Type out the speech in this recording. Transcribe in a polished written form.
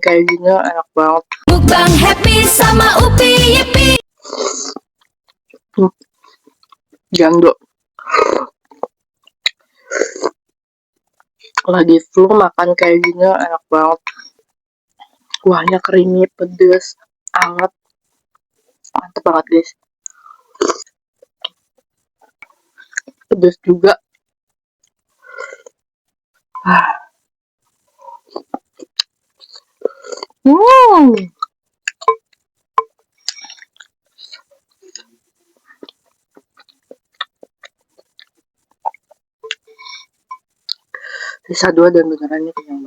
Kayak gini enak banget. Mukbang happy sama Upi Yipi. Jando. Lagi flu makan kayak gini enak banget. Kuahnya creamy, pedes, anget. Mantep banget guys. Pedes juga. Sisa 2 dan benerannya kenyang.